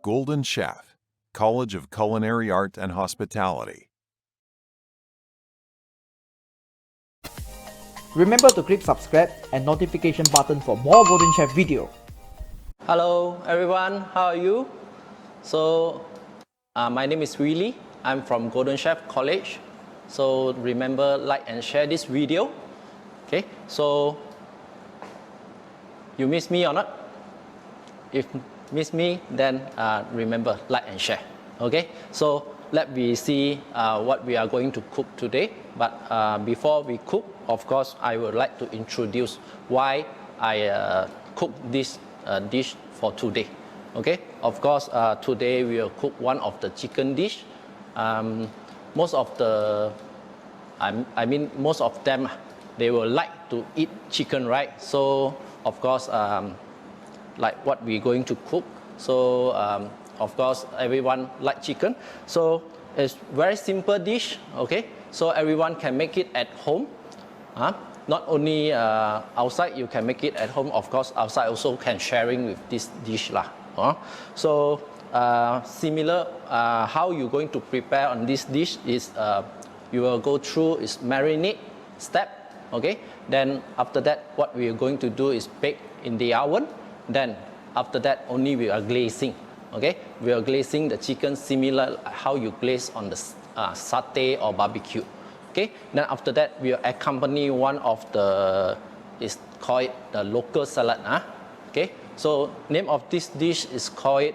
Golden Chef, College of Culinary Art and Hospitality. Remember to click subscribe and notification button for more Golden Chef video. Hello everyone, how are you? So my name is Willy. I'm from Golden Chef College. So remember, like and share this video. Okay, so you miss me or not? If miss me, then remember, like and share. Okay, so let me see what we are going to cook today. But before we cook, of course, I would like to introduce why I cook this dish for today. Okay, of course, today we will cook one of the chicken dish. Most of the, most of them, they will like to eat chicken, right? So, of course, like what we're going to cook. So, of course, everyone like chicken. So, it's very simple dish, okay? So, everyone can make it at home. Not only outside, you can make it at home. Of course, outside also can sharing with this dish lah. So, similar, how you're going to prepare on this dish is you will go through is marinade step, okay? Then after that, what we are going to do is bake in the oven. Then after that, only we are glazing, okay? We are glazing the chicken similar how you glaze on the satay or barbecue, okay? Then after that, we will accompany one of the, is called the local salad, okay? So name of this dish is called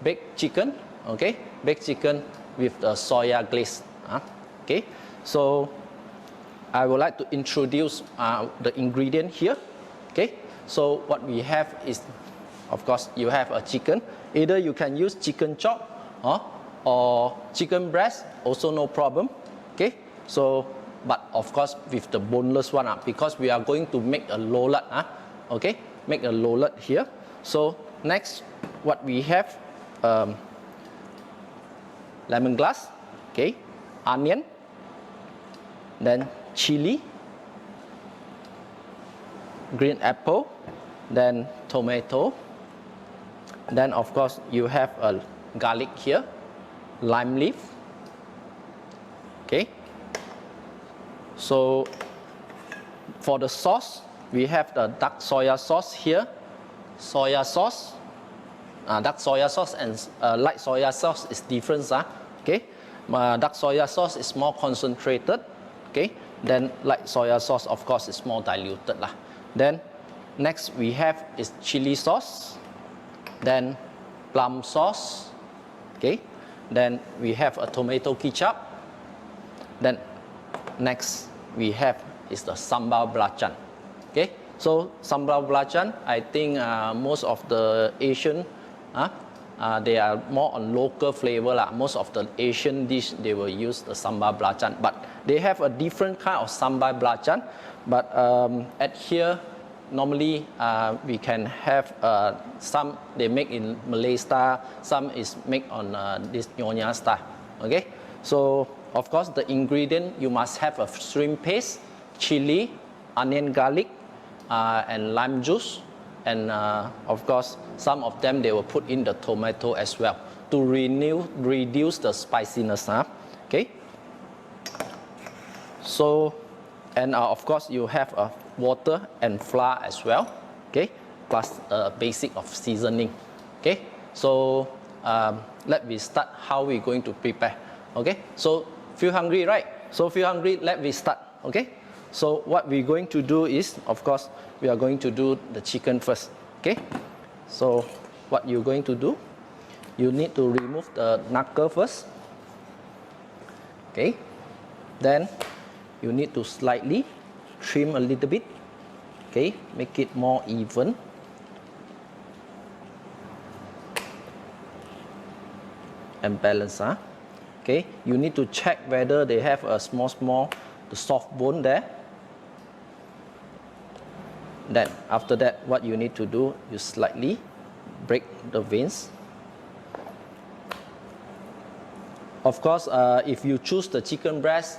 baked chicken, okay? Baked chicken with the soya glaze, okay? So I would like to introduce the ingredient here, okay? So what we have is, of course, you have a chicken. Either you can use chicken chop or chicken breast, also no problem, okay? So, but of course with the boneless one, because we are going to make a lolat, okay? Make a lolat here. So next, what we have, lemongrass, okay? Onion, then chili, green apple, then tomato, then of course you have a garlic here, lime leaf, okay? So for the sauce, we have the dark soya sauce here, soya sauce, dark soya sauce and light soya sauce is different, okay? Dark soya sauce is more concentrated, okay? Then light soya sauce, of course, is more diluted lah. Then next we have is chili sauce, then plum sauce, okay? Then we have a tomato ketchup. Then next we have is the sambal belacan, okay? So sambal belacan, I think most of the Asian, they are more on local flavor lah. Most of the Asian dish, they will use the sambal belacan, but they have a different kind of sambal belacan. But at here, normally we can have some they make in Malay style, some is made on this Nyonya style, okay? So of course the ingredient, you must have a shrimp paste, chili, onion, garlic, and lime juice. And of course, some of them they will put in the tomato as well to reduce the spiciness, okay? So, and of course you have water and flour as well, okay? Plus basic of seasoning, okay? So let me start how we're going to prepare, okay? So feel hungry, right? So feel hungry, let me start, okay? So what we're going to do is, of course, we are going to do the chicken first, okay? So what you're going to do, you need to remove the knuckle first, okay? Then you need to slightly trim a little bit, okay? Make it more even. And balance, okay? You need to check whether they have a small, the soft bone there. Then after that, what you need to do, you slightly break the veins. Of course, if you choose the chicken breast,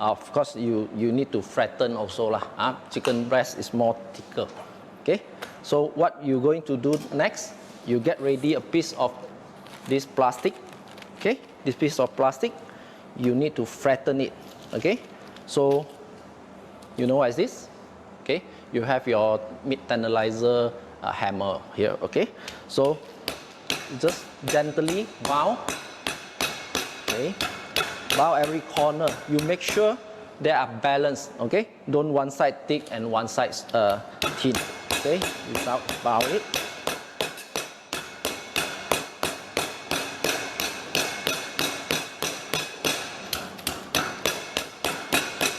of course you need to flatten also lah. Chicken breast is more thicker. Okay. So what you're going to do next? you get ready a piece of this plastic. Okay, this piece of plastic, you need to flatten it. Okay, so you know what is this? Okay, you have your meat tenderizer hammer here. Okay, so just gently bow. Okay, bow every corner. You make sure they are balanced. Okay, don't one side thick and one side thin. Okay, you bow it.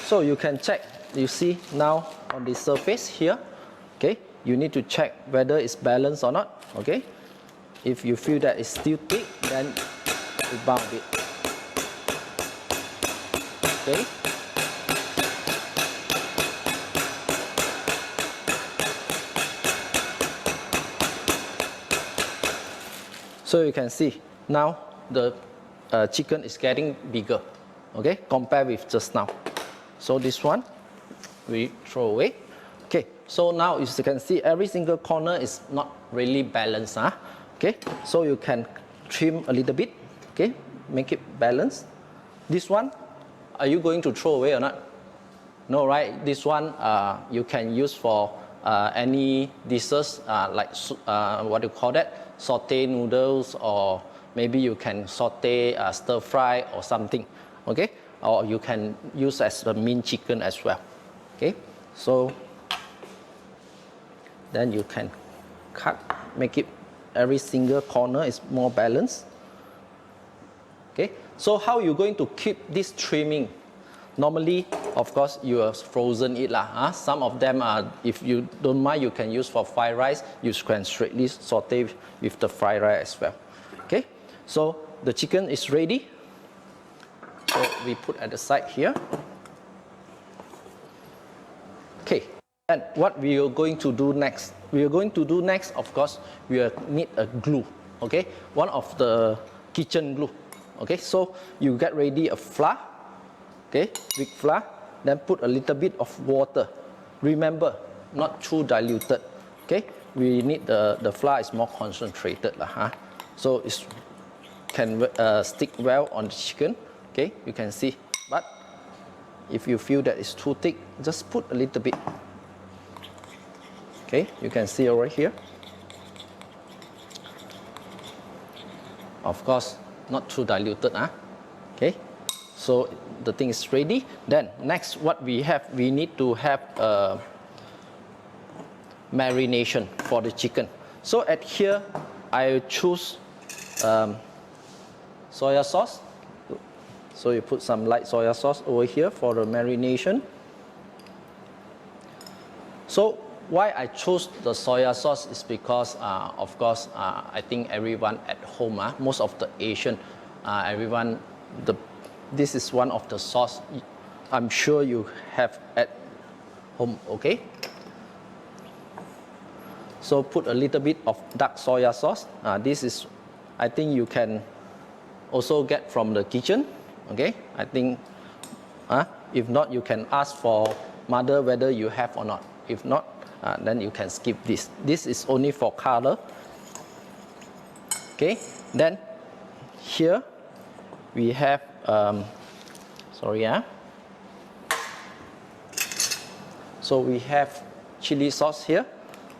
So you can check, you see now on the surface here, okay, you need to check whether it's balanced or not, okay. If you feel that it's still thick, then you bound it, okay. So you can see now the chicken is getting bigger, okay, compared with just now. So this one, we throw away. Okay, so now as you can see, every single corner is not really balanced. Huh? Okay, so you can trim a little bit, okay, make it balanced. This one, are you going to throw away or not? No, right? This one you can use for any dishes like what do you call that? Saute noodles, or maybe you can saute stir fry or something, okay? Or you can use as a minced chicken as well. Okay, so then you can cut, make it every single corner is more balanced. Okay, so how you going to keep this trimming? Normally, of course, you have frozen it lah. Huh? Some of them are, if you don't mind, you can use for fried rice. You can straightly saute with the fried rice as well. Okay, so the chicken is ready. So we put at the side here. Okay, and what we are going to do next? We are going to do next, of course, we will need a glue. Okay, one of the kitchen glue. Okay, so you get ready a flour. Okay, big flour. Then put a little bit of water. Remember, not too diluted. Okay, we need the flour is more concentrated lah. Huh? So it can stick well on the chicken. Okay, you can see, but if you feel that it's too thick, just put a little bit. Okay, you can see over here. Of course, not too diluted. Huh? Okay, so the thing is ready. Then next, what we have, we need to have a marination for the chicken. So at here, I choose soya sauce. So you put some light soya sauce over here for the marination. So why I chose the soya sauce is because, of course, I think everyone at home, most of the Asian, everyone, this is one of the sauce I'm sure you have at home, okay? So put a little bit of dark soya sauce. This is, I think you can also get from the kitchen. Okay, I think, if not, you can ask for mother whether you have or not. If not, then you can skip this. This is only for color. Okay, then here we have, so we have chili sauce here.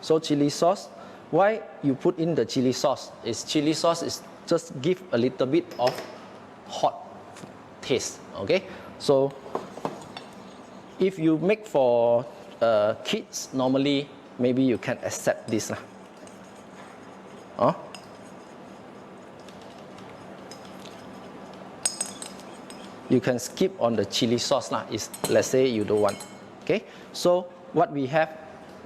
So chili sauce, why you put in the chili sauce? Chili sauce is just give a little bit of hot taste. Okay, so if you make for kids, normally maybe you can accept this lah. You can skip on the chili sauce lah. Let's say you don't want. Okay, so what we have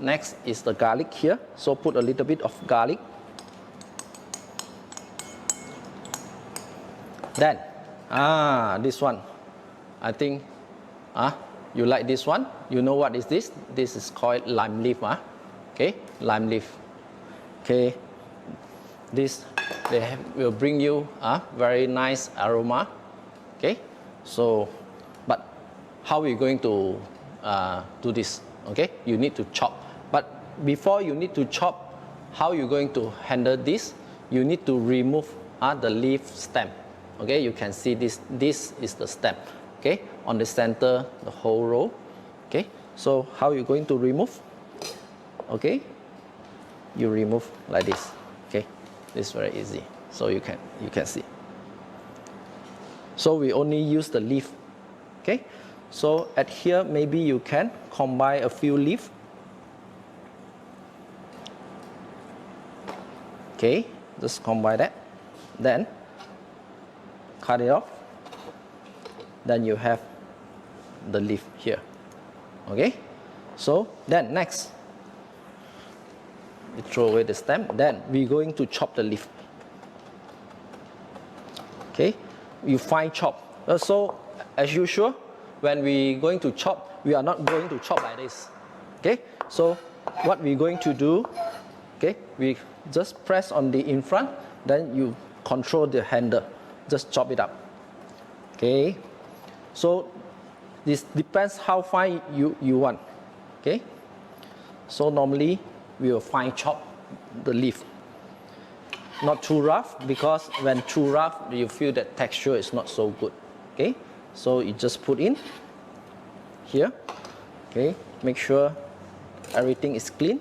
next is the garlic here. So put a little bit of garlic. Then this one, I think, you like this one. You know what is this? This is called lime leaf. Okay, lime leaf. Okay, this will bring you a very nice aroma. Okay, so, but how are you going to do this? Okay, you need to chop. But before you need to chop, how you're going to handle this, you need to remove the leaf stem. Okay, you can see this is the stem, okay, on the center, the whole row. Okay, so how you're going to remove? Okay, you remove like this. Okay, this is very easy, so you can see. So we only use the leaf. Okay, so at here maybe you can combine a few leaves. Okay, just combine that, then cut it off, then you have the leaf here. Okay, so then next we throw away the stem, then we're going to chop the leaf. Okay, you fine chop. So as usual, when we're going to chop, we are not going to chop like this. Okay, so what we're going to do, okay, we just press on the in front, then you control the handle, just chop it up. Okay, so this depends how fine you want. Okay, so normally we will fine chop the leaf, not too rough, because when too rough you feel that texture is not so good. Okay, so you just put in here. Okay, make sure everything is clean.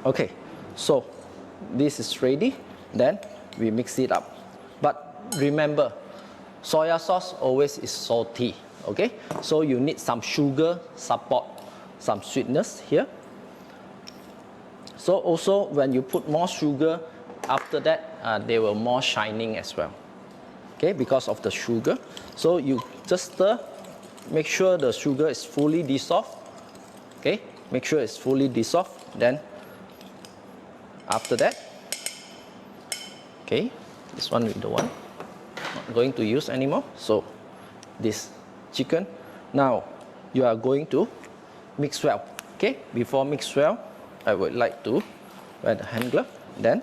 Okay, so this is ready, then we mix it up. But remember, soya sauce always is salty. Okay, so you need some sugar support, some sweetness here. So also when you put more sugar, after that they will more shining as well. Okay, because of the sugar. So you just stir, make sure the sugar is fully dissolved. Okay, make sure it's fully dissolved. Then after that, okay, this one with the one not going to use anymore. So this chicken, now you are going to mix well. Okay, before mix well, I would like to wear the hand glove, then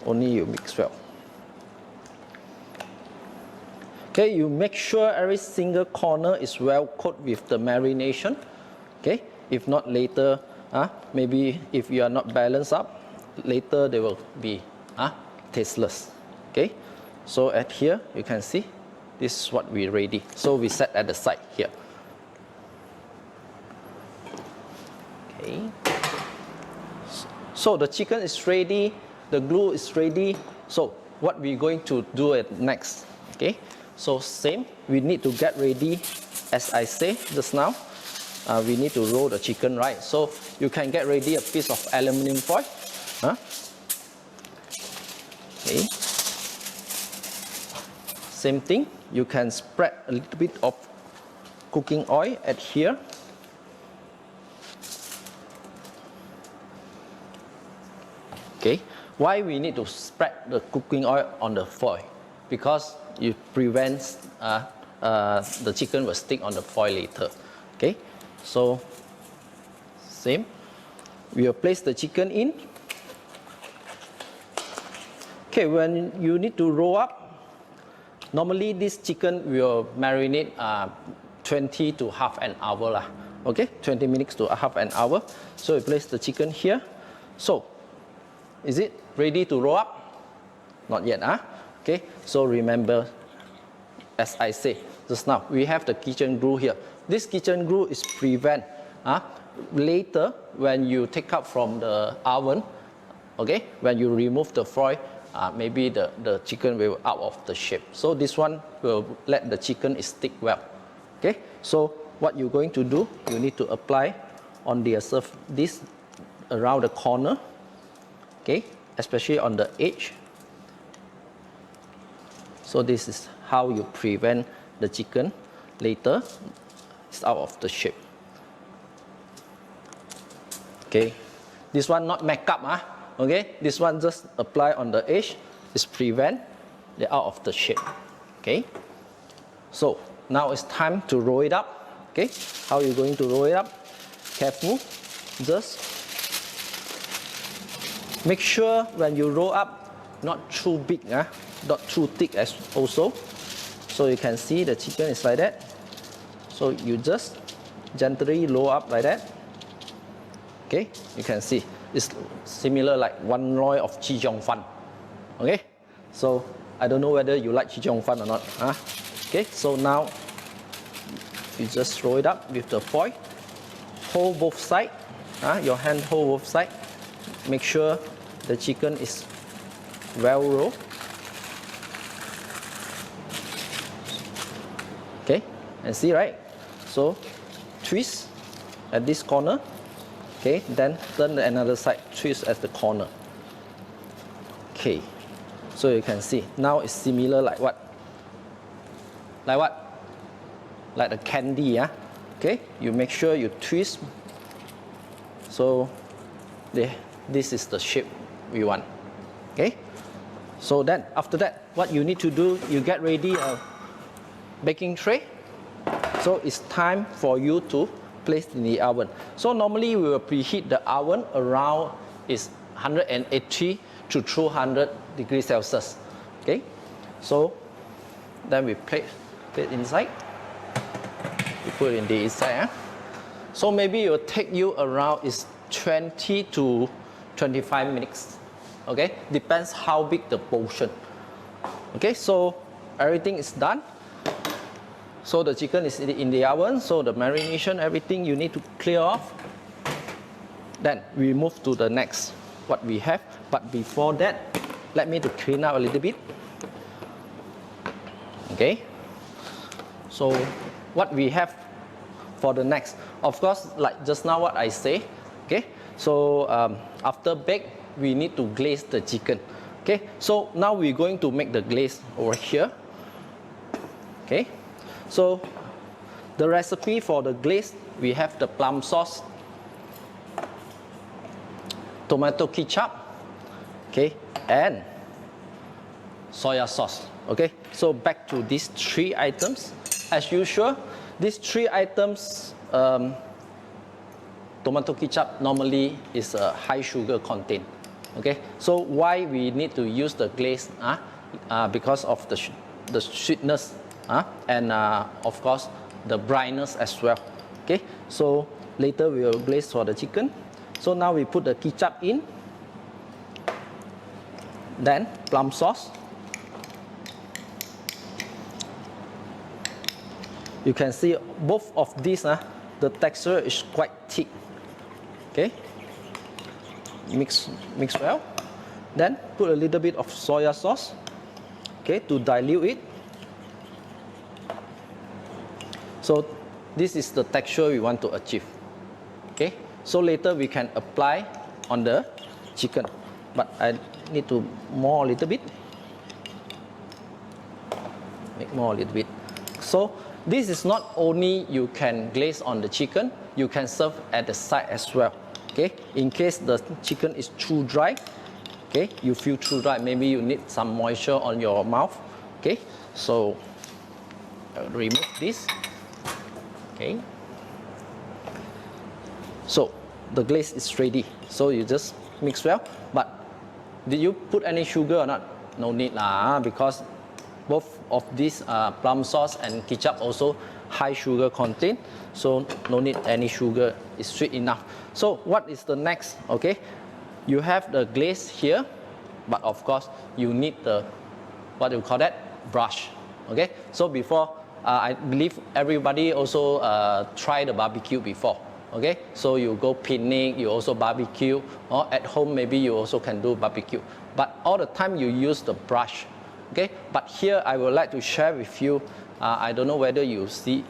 only you mix well. Okay, you make sure every single corner is well coated with the marination. Okay, if not later, maybe if you are not balanced up, later they will be tasteless. Okay, so at here you can see this is what we ready. So we set at the side here. Okay, so the chicken is ready, the glue is ready. So what we're going to do it next? Okay, so same, we need to get ready, as I say just now. We need to roll the chicken, right? So you can get ready a piece of aluminum foil. Okay. Same thing, you can spread a little bit of cooking oil at here. Okay, why we need to spread the cooking oil on the foil? Because it prevents the chicken will stick on the foil later. Okay, so same, we will place the chicken in. Okay, when you need to roll up, normally this chicken will marinate 20 to half an hour lah. Okay, 20 minutes to half an hour. So we place the chicken here. So, is it ready to roll up? Not yet, Okay, so remember, as I say just now, we have the kitchen glue here. This kitchen glue is prevent later when you take out from the oven. Okay, when you remove the foil, maybe the chicken will out of the shape. So this one will let the chicken stick well. Okay, so what you're going to do, you need to apply on the surface, this around the corner. Okay, especially on the edge. So this is how you prevent the chicken later it's out of the shape. Okay, this one not make up, okay, this one just apply on the edge, is prevent the out of the shape. Okay, so now it's time to roll it up. Okay, how are you going to roll it up? Careful, just make sure when you roll up, not too big, not too thick as also. So you can see the chicken is like that. So you just gently roll up like that. Okay, you can see it's similar like one loy of chi jiong fan. Okay, so I don't know whether you like chi jiong fan or not. Okay, so now you just throw it up with the foil. Hold both sides. Your hand hold both sides. Make sure the chicken is well rolled. Okay, and see, right? So twist at this corner. Okay, then turn the another side, twist at the corner. Okay, so you can see now it's similar like what? Like what? Like the candy, yeah? Okay, you make sure you twist. So this is the shape we want. Okay, so then after that, what you need to do, you get ready a baking tray. So it's time for you to place in the oven. So normally we will preheat the oven around is 180 to 200 degrees Celsius. Okay, so then we place it inside. You put it in the inside. So maybe it will take you around is 20 to 25 minutes. Okay, depends how big the portion. Okay, so everything is done. So the chicken is in the oven, so the marination, everything you need to clear off. Then we move to the next, what we have. But before that, let me to clean up a little bit. Okay. So what we have for the next, of course, like just now what I say. Okay. So after bake, we need to glaze the chicken. Okay. So now we're going to make the glaze over here. Okay. So the recipe for the glaze, we have the plum sauce, tomato ketchup, okay, and soya sauce. Okay, so back to these three items. As usual, these three items, tomato ketchup normally is a high sugar content. Okay, so why we need to use the glaze? Because of the sweetness. And of course the brightness as well. Okay, so later we will glaze for the chicken. So now we put the ketchup in, then plum sauce. You can see both of these, the texture is quite thick. Okay, mix well. Then put a little bit of soya sauce, okay, to dilute it. So this is the texture we want to achieve. Okay, so later we can apply on the chicken, but I need to more a little bit. Make more a little bit. So this is not only you can glaze on the chicken, you can serve at the side as well. Okay, in case the chicken is too dry, okay, you feel too dry, maybe you need some moisture on your mouth. Okay, so remove this. Okay, so the glaze is ready. So you just mix well. But did you put any sugar or not? No need lah, because both of these plum sauce and ketchup also high sugar content. So no need any sugar. It's sweet enough. So what is the next? Okay, you have the glaze here, but of course you need the, what do you call that? Brush. Okay, so before. I believe everybody also tried the barbecue before. Okay, so you go picnic, you also barbecue, or at home maybe you also can do barbecue. But all the time you use the brush. Okay, but here I would like to share with you. I don't know whether you see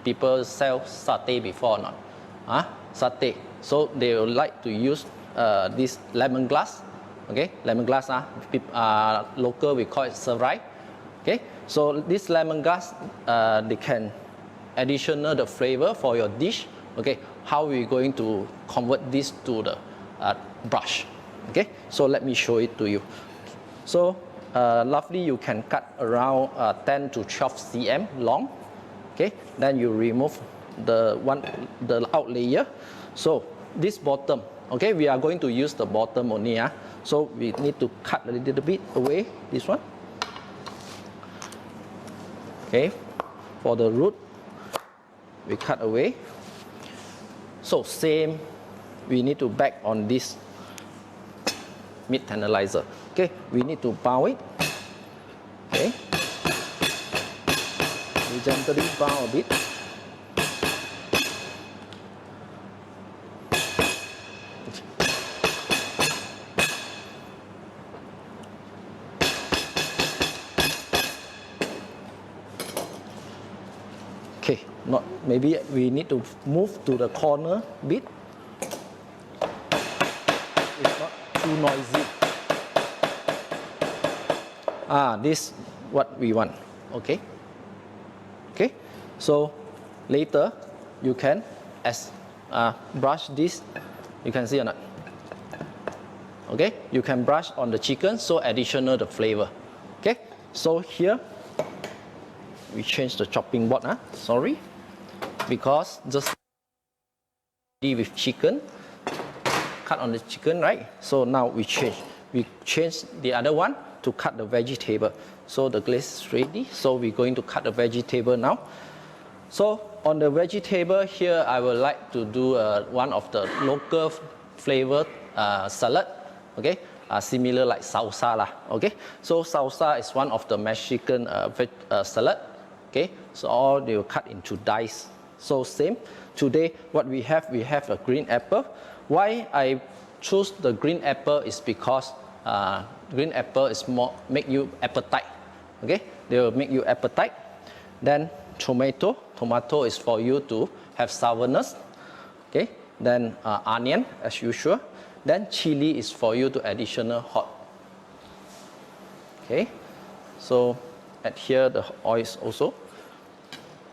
people sell satay before or not. Satay. So they would like to use this lemongrass. Okay, lemongrass. Local we call it serai. Okay, so this lemongrass, they can additional the flavor for your dish. Okay, how we going to convert this to the brush? Okay, so let me show it to you. So roughly you can cut around 10 to 12 cm long. Okay, then you remove the out layer. So this bottom, okay, we are going to use the bottom only. So we need to cut a little bit away this one. Okay, for the root, we cut away. So same we need to back on this meat tenderizer. Okay, we need to bow it. Okay, we gently bow a bit. Okay, not maybe we need to move to the corner bit. It's not too noisy. This what we want. Okay. Okay. So later you can brush this. You can see or not? Okay. You can brush on the chicken so additional the flavor. Okay. So here we change the chopping board. Sorry, because just with chicken, cut on the chicken, right? So now we change the other one to cut the vegetable. So the glaze is ready. So we're going to cut the vegetable now. So on the vegetable here, I would like to do one of the local flavored salad. Okay, similar like salsa lah. Okay, so salsa is one of the Mexican salad. Okay, so all they will cut into dice. So same. Today what we have a green apple. Why I choose the green apple is because green apple is more make you appetite. Okay, they will make you appetite. Then tomato is for you to have sourness. Okay, then onion as usual. Then chili is for you to additional hot. Okay, so at here the oil is also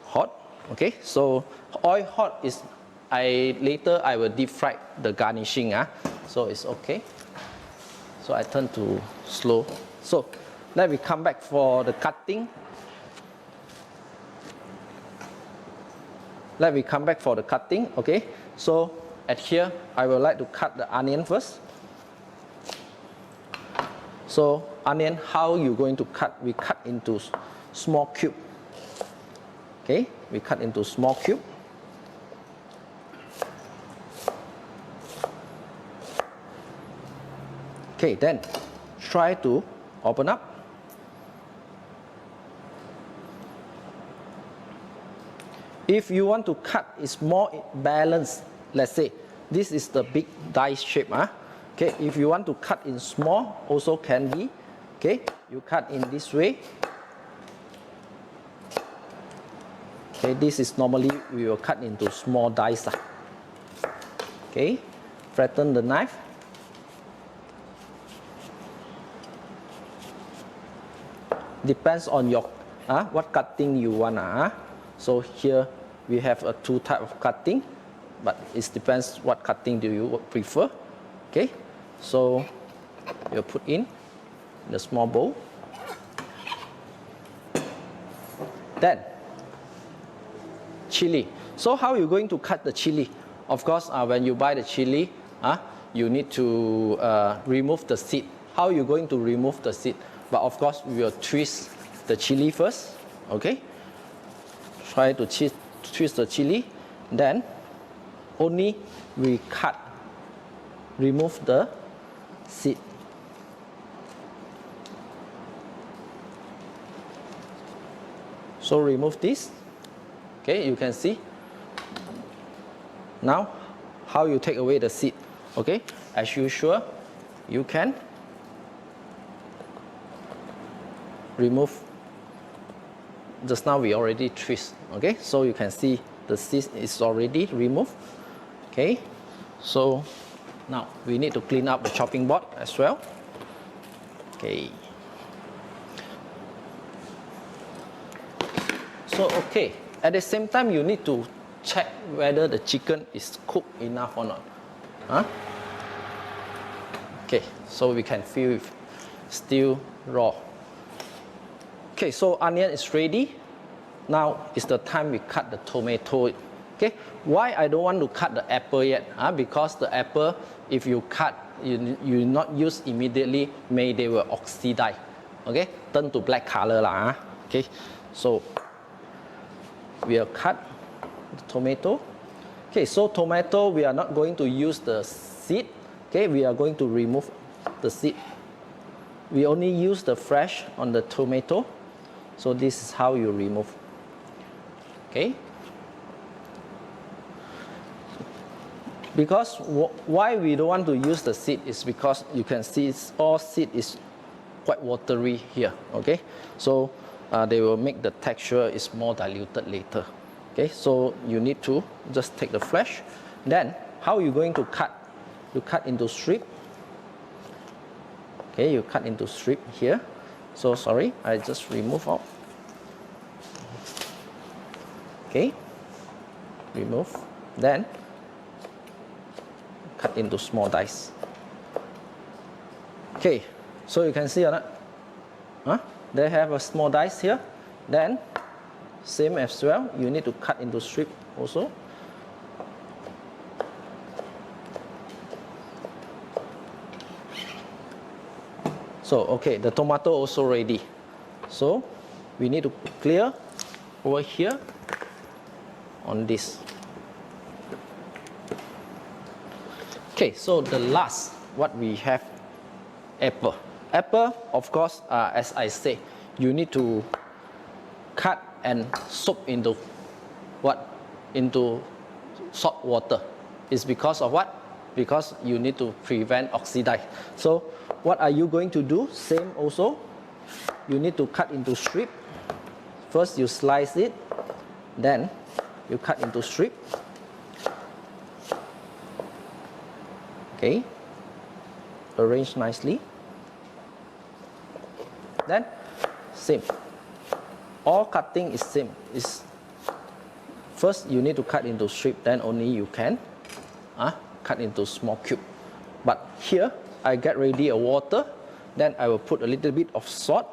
hot. Okay, so oil hot is later I will deep fry the garnishing. So it's okay. So I turn to slow. So then we come back for the cutting. Okay, so at here I would like to cut the onion first. So onion, how you going to cut? We cut into small cube. Okay, we cut into small cube. Okay, then try to open up. If you want to cut, it's more balanced. Let's say this is the big dice shape. Okay, if you want to cut in small, also can be. Okay, you cut in this way. Okay, this is normally we will cut into small dice. Okay, flatten the knife. Depends on your what cutting you want. So here we have two type of cutting, but it depends what cutting do you prefer. Okay, so you put in the small bowl. Then chili. So how are you going to cut the chili? Of course, when you buy the chili, you need to remove the seed. How are you going to remove the seed? But of course, we will twist the chili first. Okay, try to twist the chili. Then only we cut, remove the seed. So remove this. Okay, you can see. Now, how you take away the seed? Okay, as usual, you can remove. Just now we already twist. Okay, so you can see the seed is already removed. Okay, so now we need to clean up the chopping board as well. Okay. So okay, at the same time you need to check whether the chicken is cooked enough or not. Okay, so we can feel if still raw. Okay, so onion is ready. Now is the time we cut the tomato. Okay, why I don't want to cut the apple yet? Because the apple, if you cut, you not use immediately, they will oxidize. Okay, turn to black color lah. Okay, so we'll cut the tomato. Okay, so tomato, we are not going to use the seed. Okay, we are going to remove the seed. We only use the flesh on the tomato. So this is how you remove. Okay. Because why we don't want to use the seed is because you can see all seed is quite watery here. Okay, so they will make the texture is more diluted later. Okay, so you need to just take the flesh. Then how are you going to cut? You cut into strip. Okay, you cut into strip here. So sorry, I just remove out. Okay, remove. Then cut into small dice. Okay, so you can see or not? They have a small dice here. Then same as well, you need to cut into strip also. So okay, the tomato also ready. So we need to clear over here on this. Okay, so the last what we have, apple. Apple, of course, as I say, you need to cut and soak into what? Into salt water. It's because of what? Because you need to prevent oxidize. So what are you going to do? Same also. You need to cut into strip. First you slice it, then you cut into strip. Okay, arrange nicely. Then same. All cutting is same. Is first you need to cut into strip, then only you can cut into small cube. But here I get ready a water, then I will put a little bit of salt.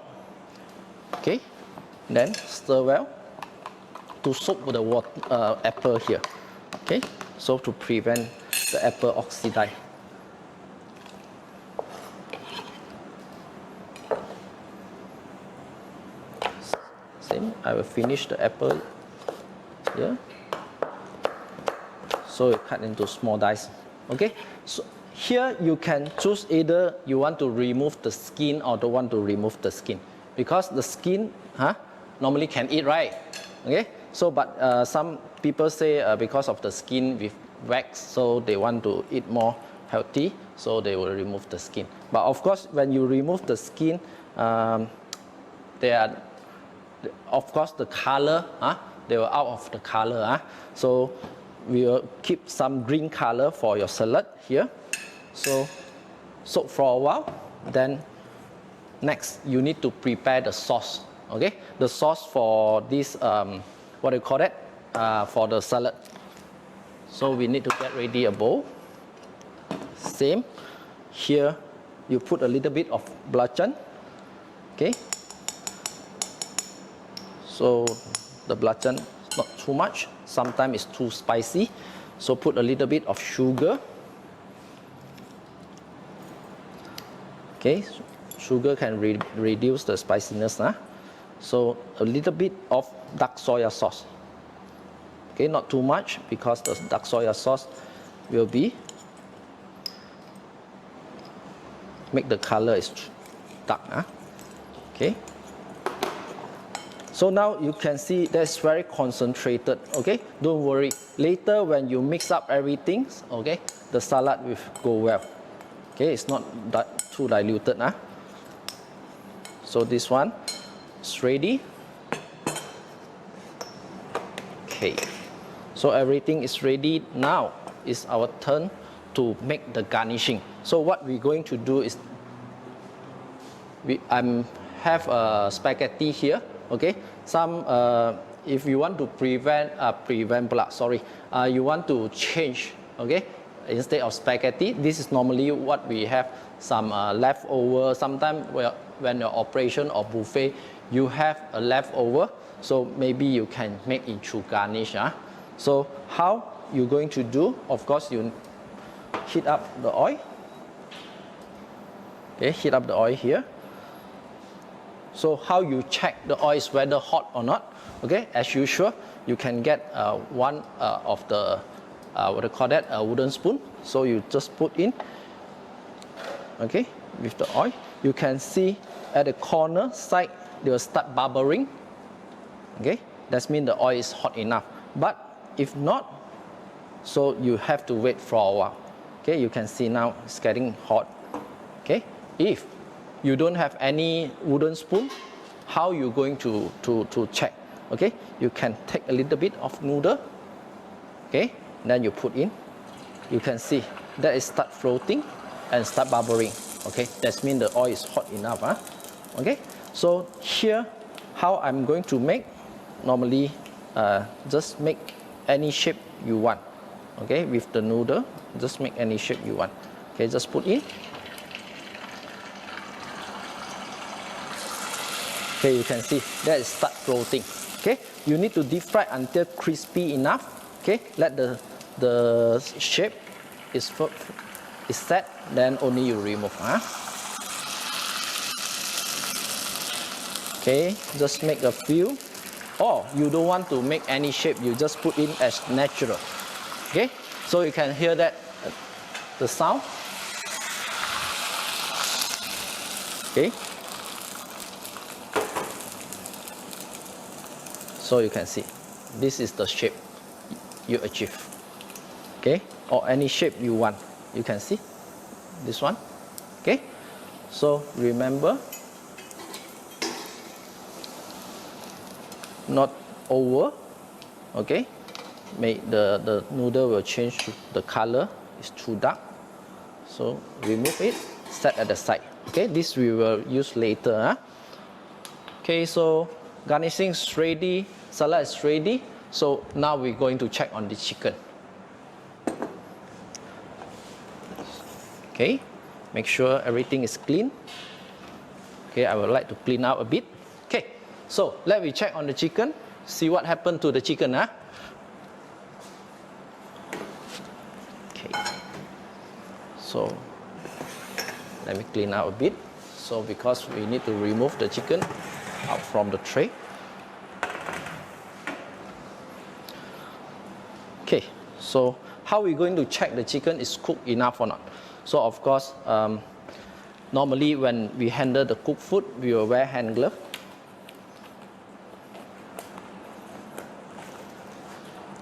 Okay, then stir well to soak the water, apple here. Okay, so to prevent the apple oxidize. Same, I will finish the apple here. So you cut into small dice. Okay, so here you can choose either you want to remove the skin or don't want to remove the skin, because the skin normally can eat, right? Okay, so but some people say because of the skin with wax, so they want to eat more healthy, so they will remove the skin. But of course, when you remove the skin, they are, of course, the color, they were out of the color. So we will keep some green color for your salad here. So soak for a while. Then next, you need to prepare the sauce. Okay, the sauce for this, what do you call it? For the salad. So we need to get ready a bowl. Same. Here, you put a little bit of belacan. Okay. So the belacan is not too much. Sometimes it's too spicy. So put a little bit of sugar. Okay, sugar can reduce the spiciness. So a little bit of dark soya sauce. Okay, not too much, because the dark soya sauce will be make the color is dark. Okay. So now you can see that's very concentrated. Okay, don't worry. Later when you mix up everything, okay, the salad will go well. Okay, it's not too diluted. So this one is ready. Okay, so everything is ready. Now it's our turn to make the garnishing. So what we're going to do is, I have a spaghetti here. Okay, some if you want to prevent blood, you want to change. Okay, instead of spaghetti, this is normally what we have, some leftover. Sometimes when your operation or buffet, you have a leftover, so maybe you can make into garnish. So how you're going to do? Of course, you heat up the oil. Okay, heat up the oil here. So how you check the oil is whether hot or not? Okay, as usual, you can get one of the what do you call that, a wooden spoon. So you just put in, okay, with the oil. You can see at the corner side, they will start bubbling. Okay, that means the oil is hot enough. But if not, so you have to wait for a while. Okay, you can see now it's getting hot. Okay, if you don't have any wooden spoon, how you going to check? Okay, you can take a little bit of noodle. Okay, then you put in. You can see that it start floating and start bubbling. Okay, that means the oil is hot enough. Okay, so here, how I'm going to make? Normally, just make any shape you want. Okay, with the noodle, just make any shape you want. Okay, just put in. Okay, you can see that it start floating. Okay, you need to deep fry until crispy enough. Okay, let the shape is set, then only you remove. Okay, just make a few. Or you don't want to make any shape, you just put in as natural. Okay, so you can hear that the sound. Okay, so you can see this is the shape you achieve. Okay, or any shape you want, you can see this one. Okay, so remember, not over. Okay, make the noodle will change the color, it's too dark, so remove it, set at the side. Okay, this we will use later. Okay, so garnishing is ready, salad is ready. So now we're going to check on the chicken. Okay, make sure everything is clean. Okay, I would like to clean out a bit. Okay, so let me check on the chicken, see what happened to the chicken. Okay, so let me clean out a bit. So because we need to remove the chicken out from the tray. Okay, so how are we going to check the chicken is cooked enough or not? So of course, normally when we handle the cooked food, we will wear hand glove.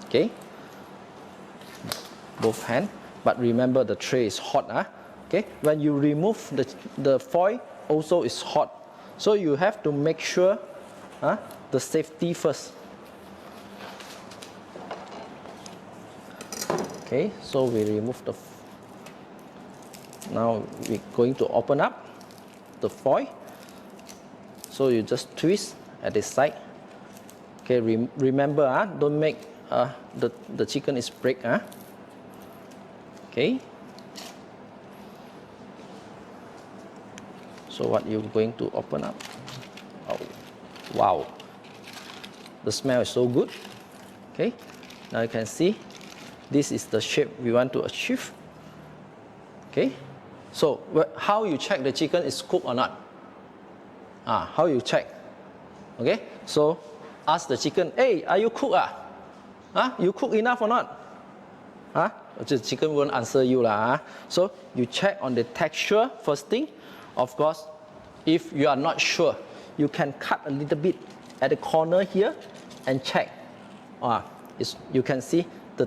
Okay, both hands, but remember the tray is hot. Okay, when you remove the foil, also is hot. So you have to make sure the safety first. Okay, so we remove the. Now we're going to open up the foil. So you just twist at the side. Okay, remember, don't make the chicken is break. Okay. So what you're going to open up? Oh, wow! The smell is so good. Okay, now you can see this is the shape we want to achieve. Okay, so how you check the chicken is cooked or not? How you check? Okay, so ask the chicken, hey, are you cooked? You cook enough or not? The chicken won't answer you lah. So you check on the texture first thing. Of course, if you are not sure, you can cut a little bit at the corner here and check. You can see the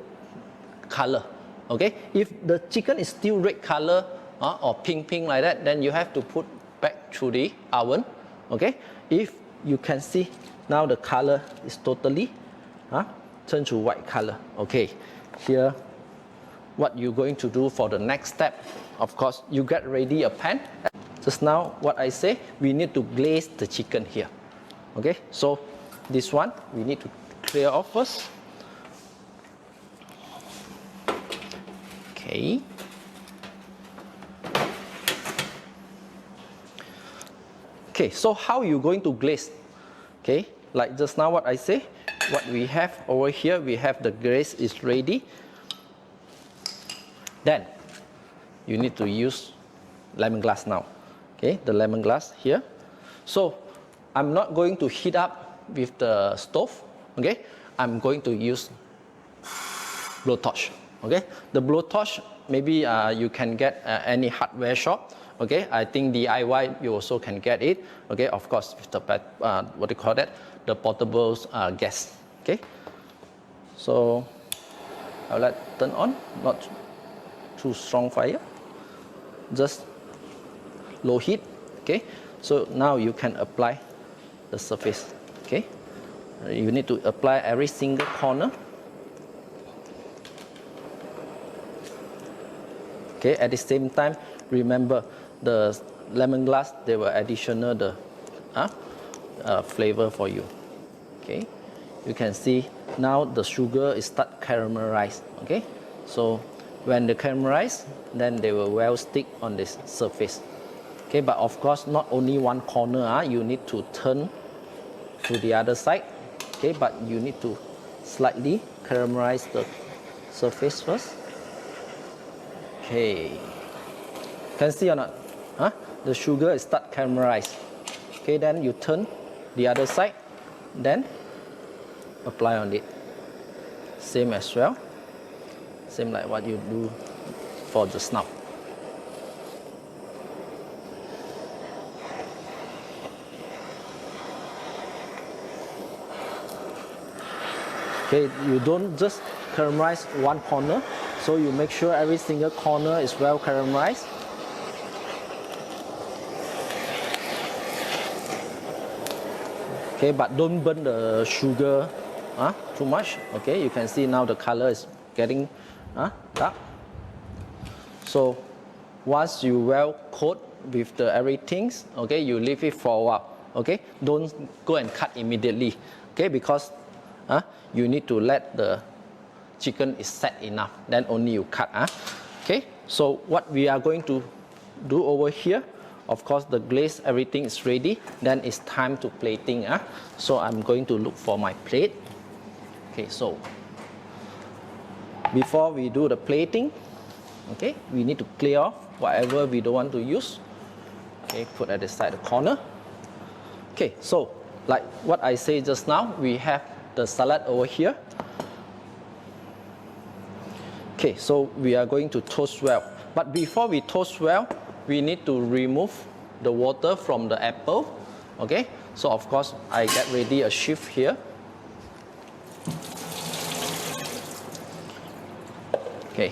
color. Okay, if the chicken is still red color or pink like that, then you have to put back to the oven. Okay, if you can see now the color is totally turn to white color. Okay, here what you're going to do for the next step, of course, you get ready a pan. Just now what I say, we need to glaze the chicken here. Okay, so this one we need to clear off first. Okay. Okay, so how you going to glaze? Okay, like just now what I say, what we have over here, we have the glaze is ready. Then you need to use lemongrass now. Okay, the lemongrass here. So I'm not going to heat up with the stove. Okay, I'm going to use blowtorch. Okay, the blowtorch maybe you can get any hardware shop. Okay, I think DIY you also can get it. Okay, of course with the what do you call that? The portable gas. Okay, so I'll let turn on, not too strong fire, just low heat. Okay, so now you can apply the surface. Okay, you need to apply every single corner. Okay, at the same time, remember the lemongrass, they will additional the flavor for you. Okay, you can see now the sugar is start caramelized. Okay, so when they caramelize, then they will well stick on this surface. Okay, but of course not only one corner, you need to turn to the other side. Okay, but you need to slightly caramelize the surface first. Okay, can see or not? The sugar is start caramelized. Okay, then you turn the other side, then apply on it. Same as well, same like what you do for the snout. Okay, you don't just caramelize one corner, so you make sure every single corner is well caramelized. Okay, but don't burn the sugar too much. Okay, you can see now the color is getting dark. So once you well coat with the everything, okay, you leave it for a while. Okay, don't go and cut immediately. Okay, because you need to let the chicken is set enough, then only you cut. Okay, so what we are going to do over here, of course the glaze, everything is ready, then it's time to plating. So I'm going to look for my plate. Okay, so before we do the plating, okay, we need to clear off whatever we don't want to use. Okay, put at the side of the corner. Okay, so like what I say just now, we have the salad over here. Okay, so we are going to toast well. But before we toast well, we need to remove the water from the apple. Okay, so of course I get ready a sieve here. Okay,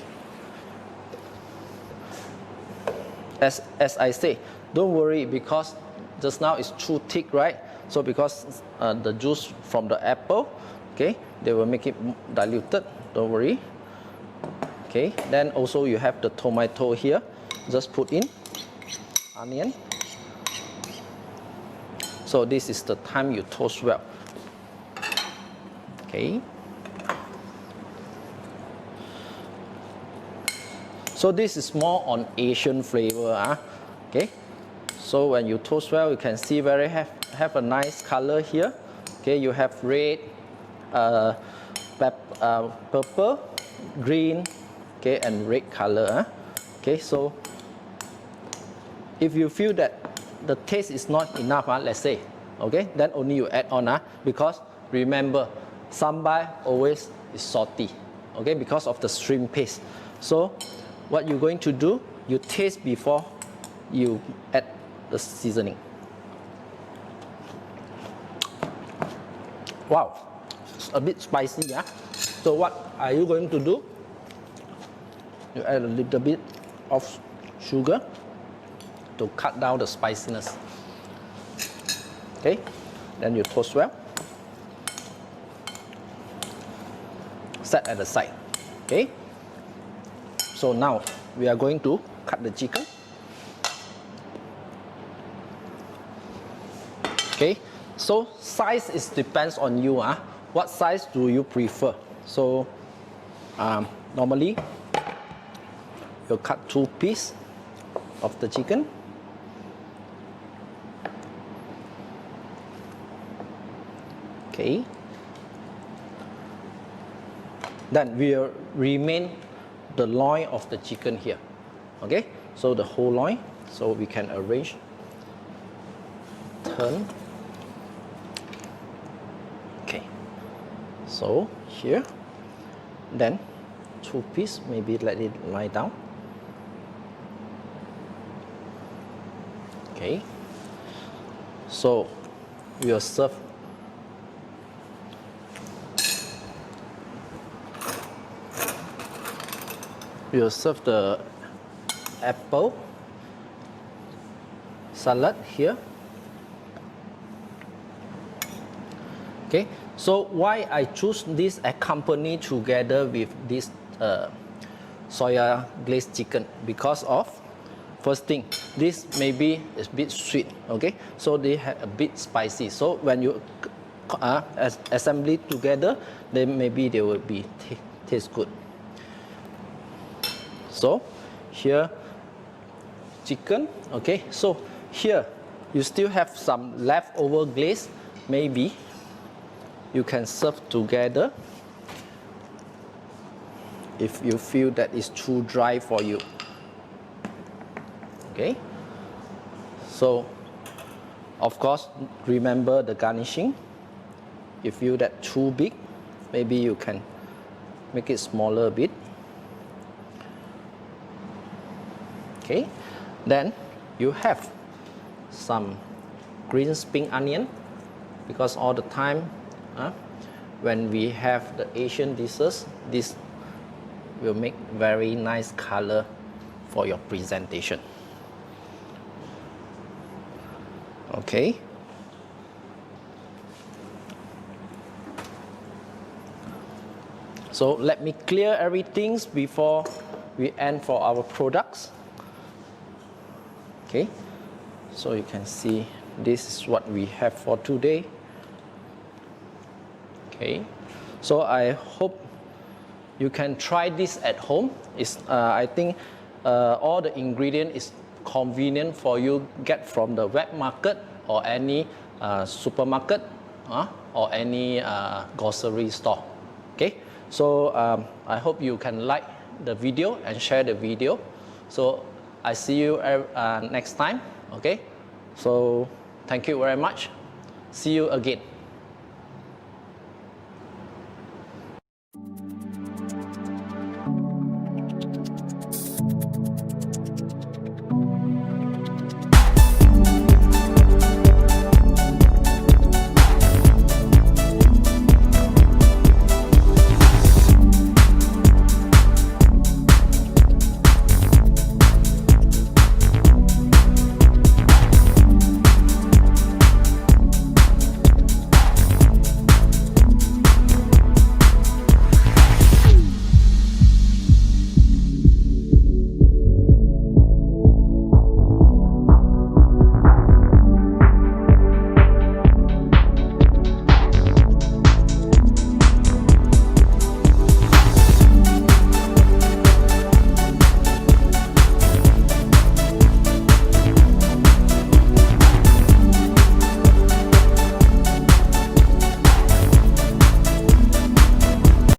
as I say, don't worry, because just now it's too thick, right? So because the juice from the apple, okay, they will make it diluted. Don't worry. Okay, then also you have the tomato here. Just put in onion. So this is the time you toast well. Okay. So this is more on Asian flavor. Okay. So when you toast well, you can see have a nice color here. Okay, you have red, purple, green, okay, and red color. Okay, so if you feel that the taste is not enough, let's say, okay, then only you add on, because remember, sambar always is salty, okay, because of the shrimp paste. So what you're going to do, you taste before you add the seasoning. Wow, it's a bit spicy. So what are you going to do? You add a little bit of sugar to cut down the spiciness. Okay, then you toast well. Set at the side. Okay, so now we are going to cut the chicken. Okay, so size is depends on you. What size do you prefer? So normally you cut 2 pieces of the chicken. Okay, then we'll remain the loin of the chicken here. Okay, so the whole loin, so we can arrange, turn. Okay, so here, then toothpick, maybe let it lie down. Okay, so we'll serve the apple salad here. Okay, so why I choose this accompany together with this soya glazed chicken? Because of, first thing, this maybe is a bit sweet, okay? So they have a bit spicy. So when you assemble it together, then maybe they will be taste good. So here, chicken, okay? So here, you still have some leftover glaze, maybe you can serve together if you feel that it's too dry for you. Okay, so of course remember the garnishing. If you feel that too big, maybe you can make it smaller a bit. Okay, then you have some green spring onion, because all the time when we have the Asian dishes, this will make very nice color for your presentation. Okay, so let me clear everything before we end for our products. Okay, so you can see this is what we have for today. Okay, so I hope you can try this at home. I think all the ingredient is convenient for you get from the wet market or any supermarket or any grocery store. Okay, so I hope you can like the video and share the video. So I see you next time. Okay, so thank you very much. See you again.